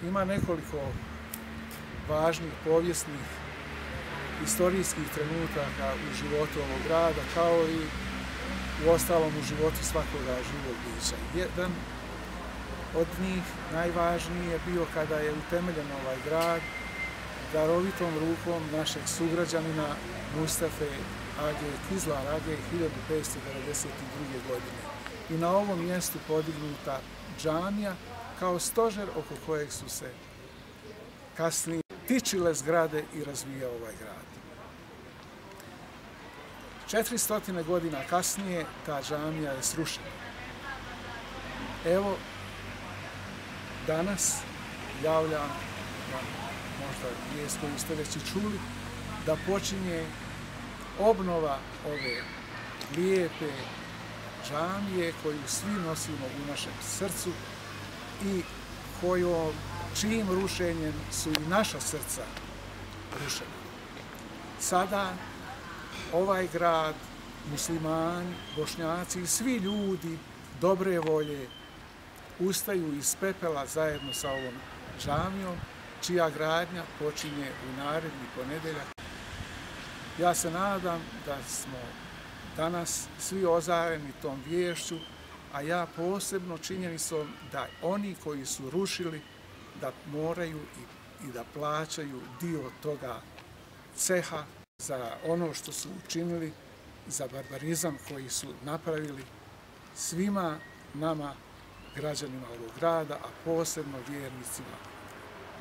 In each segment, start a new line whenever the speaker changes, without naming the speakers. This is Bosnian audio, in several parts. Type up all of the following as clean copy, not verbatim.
ima nekoliko važnih povijesnih historijskih trenutaka u životu ovog grada, kao i u ostalom u životu svakoga živog bića. Jedan od njih, najvažniji, je bio kada je utemeljen ovaj grad darovitom rukom našeg sugrađanina Mustafe Age Kizlar Age 1592. godine. I na ovom mjestu podignuta džamija kao stožer oko kojeg su se kasnije tičile zgrade i razvijao ovaj grad. 400 godina kasnije ta džamija je srušena. Evo, danas javljam vam možda vijest koju ste već i čuli, da počinje obnova ove lijepe džamije koju svi nosimo u našem srcu i čijim rušenjem su i naša srca rušena. Sada ovaj grad, muslimani, bošnjaci i svi ljudi dobre volje ustaju iz pepela zajedno sa ovom džamijom, čija gradnja počinje u naredni ponedjeljak. Ja se nadam da smo danas svi ozareni tom viješću, a ja posebno činjenicom da oni koji su rušili da moraju i da plaćaju dio toga ceha za ono što su učinili, za barbarizam koji su napravili svima nama, građanima ovog grada, a posebno vjernicima,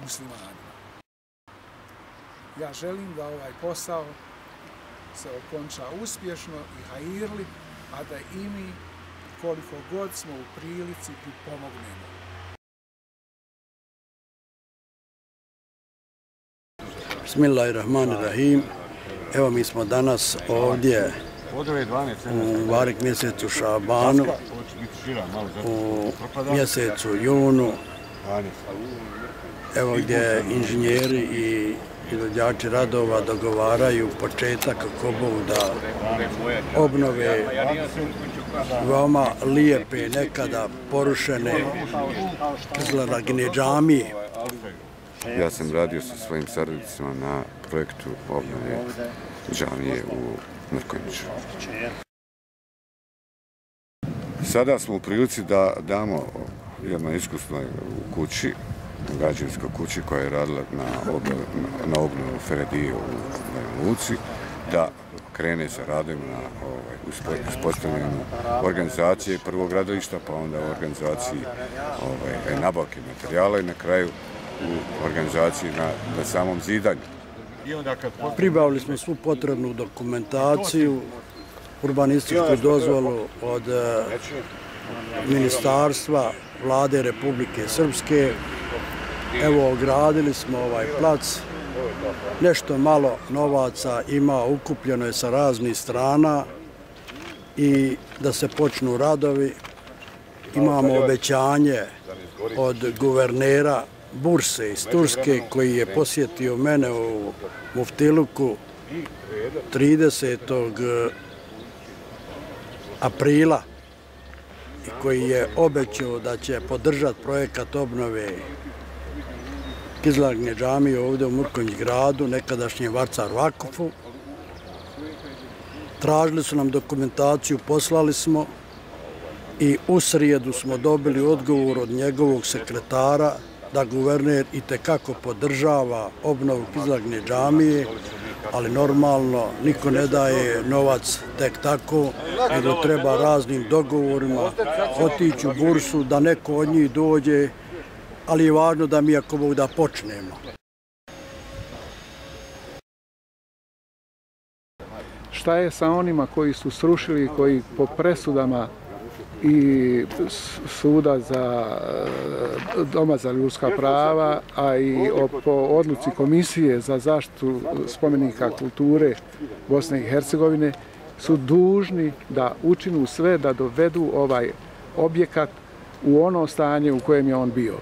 muslimanima. Ja želim da ovaj posao se okonča uspješno i hajirli, a da i mi, koliko god smo u prilici, pomognemo.
Bismillahirrahmanirrahim. Evo, mi smo danas ovdje u Varik mjesecu Šabanu, u mjesecu Junu, evo gdje inženjeri i izvođači radova dogovaraju početak kako Bog da obnove veoma lijepe, nekada porušene Kizlaragine džamije.
Ja sam radio sa svojim saradnicima na projektu obnove džamije u Mrkonjiću. Sada smo u prilici da damo jednoj iskusnoj kući, građevinskoj kući koja je radila na obnovu Feredije u Banja Luci, da krene sa radom na uspostavljanju organizacije prvog gradilišta, pa onda u organizaciji nabavke materijala i na kraju u organizaciji na samom zidanju.
Pribavili smo svu potrebnu dokumentaciju, urbanističku dozvolu od Ministarstva Vlade Republike Srpske. Evo, ogradili smo ovaj plac. Nešto malo novaca ima, ukupljeno je sa raznih strana i da se počnu radovi. Imamo obećanje od guvernera Burse iz Turske koji je posjetio mene u Muftiluku 30. aprila i koji je obećao da će podržati projekat obnove Kizlaragine džamije ovdje u Mrkonjić gradu, nekadašnjem Varcar Vakufu. Tražili su nam dokumentaciju, poslali smo i u srijedu smo dobili odgovor od njegovog sekretara da guverner itekako podržava obnovu Kizlaragine džamije, ali normalno niko ne daje novac tek tako, nego treba raznim dogovorima otići u bursu da neko od njih dođe, ali je važno da mi ako Bog da počnemo.
Šta je sa onima koji su srušili, koji po presudama i suda za Doma za ljudska prava, a i po odluci Komisije za zaštitu spomenika kulture Bosne i Hercegovine, su dužni da učinu sve da dovedu ovaj objekat u ono stanje u kojem je on bio.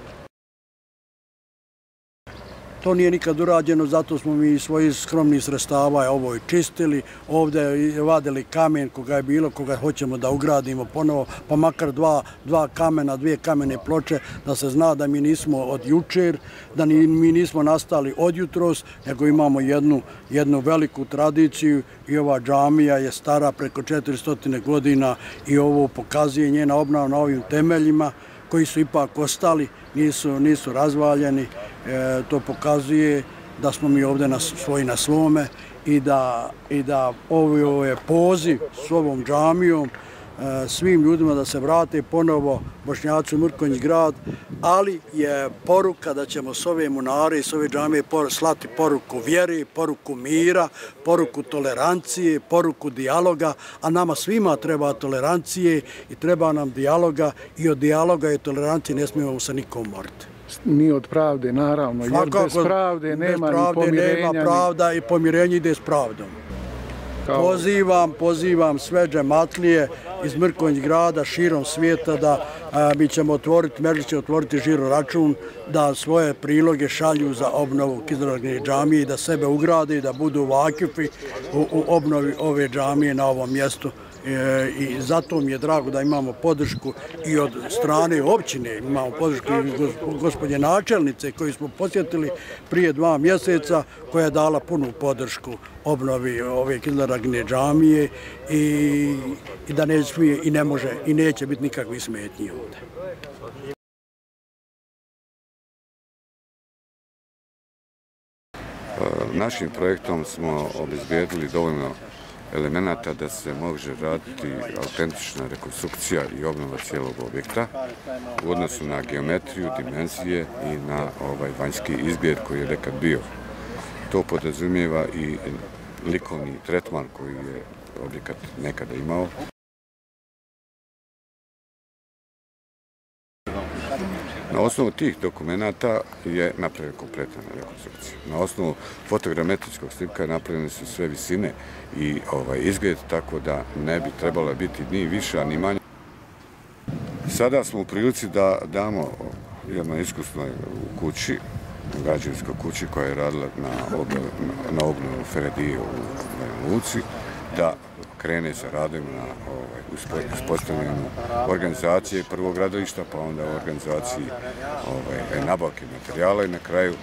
To nije nikad urađeno, zato smo mi iz svojih skromnih sredstava ovo i čistili, ovdje vadili kamen koga je bilo, koga hoćemo da ugradimo ponovo, pa makar dva kamena, dvije kamene ploče, da se zna da mi nismo od jučer, da mi nismo nastali od jutros, nego imamo jednu veliku tradiciju i ova džamija je stara preko 400 godina i ovo pokazuje njena obnova na ovim temeljima koji su ipak ostali, nisu razvaljeni. To pokazuje da smo mi ovdje svoji na svome i da ovo je poziv s ovom džamijom svim ljudima da se vrate ponovo Bošnjaci u Mrkonjić grad, ali je poruka da ćemo s ove munare i s ove džamije slati poruku vjere, poruku mira, poruku tolerancije, poruku dijaloga, a nama svima treba tolerancije i treba nam dijaloga i od dijaloga i tolerancije ne smijemo se nikom moriti.
Ni od pravde, naravno, jer bez pravde nema ni pomirenja.
Nema pravda i pomirenje ide s pravdom. Pozivam sve džematlije iz Mrkonjić grada, širom svijeta da mi ćemo otvoriti žiro račun, da svoje priloge šalju za obnovu Kizlarske džamije i da sebe ugrade i da budu vakifi u obnovi ove džamije na ovom mjestu. I zato mi je drago da imamo podršku i od strane općine, imamo podršku i gospođe načelnice koju smo posjetili prije 2 mjeseca, koja je dala punu podršku obnovi ove Kizlarske džamije i da ne smije i ne može i neće biti nikakvih smetnji ovdje.
Našim projektom smo obezbijedili dovoljno elemenata da se može raditi autentična rekonstrukcija i obnova cijelog objekta u odnosu na geometriju, dimenzije i na vanjski izgled koji je nekad bio. To podrazumijeva i likovni tretman koji je objekat nekada imao. Na osnovu tih dokumenata je napravljena kompletna rekonstrukcija. Na osnovu fotogrametričkog snimka napravljene su sve visine i izgled, tako da ne bi trebala biti ni više, ni manje. Sada smo u prilici da damo jednoj iskusnoj kući, građevinskoj kući koja je radila na obnovu Feredije u Banja Luci, da krene sa radom na uspostavljanju organizacije prvog gradilišta, pa onda u organizaciji nabavke materijala i na kraju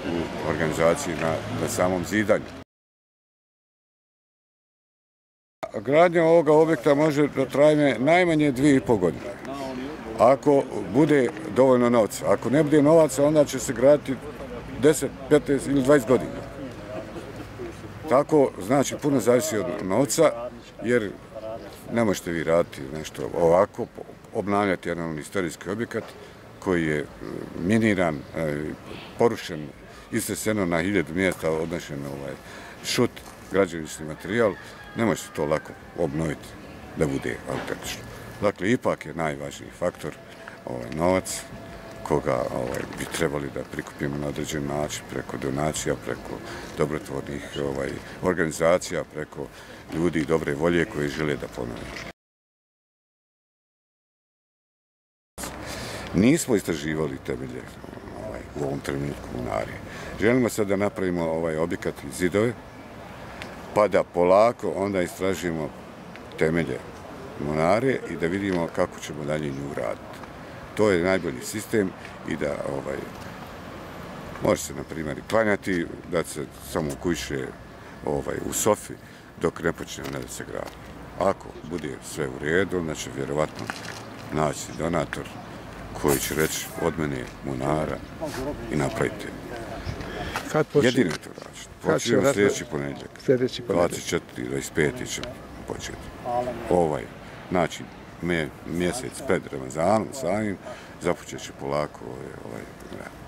u organizaciji na samom zidanju. Gradnja ovoga objekta može da traje najmanje 2,5 godine. Ako bude dovoljno novca, ako ne bude novaca, onda će se graditi 10, 15 ili 20 godina. Tako, znači, puno zavisi od novca, jer ne možete vi raditi nešto ovako, obnavljati jedan istorijski objekat koji je miniran, porušen, istreseno na 1000 mjesta, odnešen šut, građevinski materijal, ne možete to lako obnoviti da bude autentično. Dakle, ipak je najvažniji faktor novac, koga bi trebali da prikupimo na određen način preko donacija, preko dobrotvornih organizacija, preko ljudi dobre volje koji žele da ponove. Nismo istraživali temelje u ovom trenutku munare. Želimo sad da napravimo ovaj objekat i zidove, pa da polako onda istražimo temelje munare i da vidimo kako ćemo dalje nju raditi. To je najbolji sistem i da može se, na primjer, i klanjati, da se samo kuće u sofi dok ne počne da se gradi. Ako bude sve u redu, onda će vjerovatno naći donator koji će reći od mene munara i napraviti. Jedino to rađe. Počinjemo sljedeći ponedjeljak. 24. 25. će početi. Znači, mjesec pred Ramazanom samim započet će polako ovaj grad.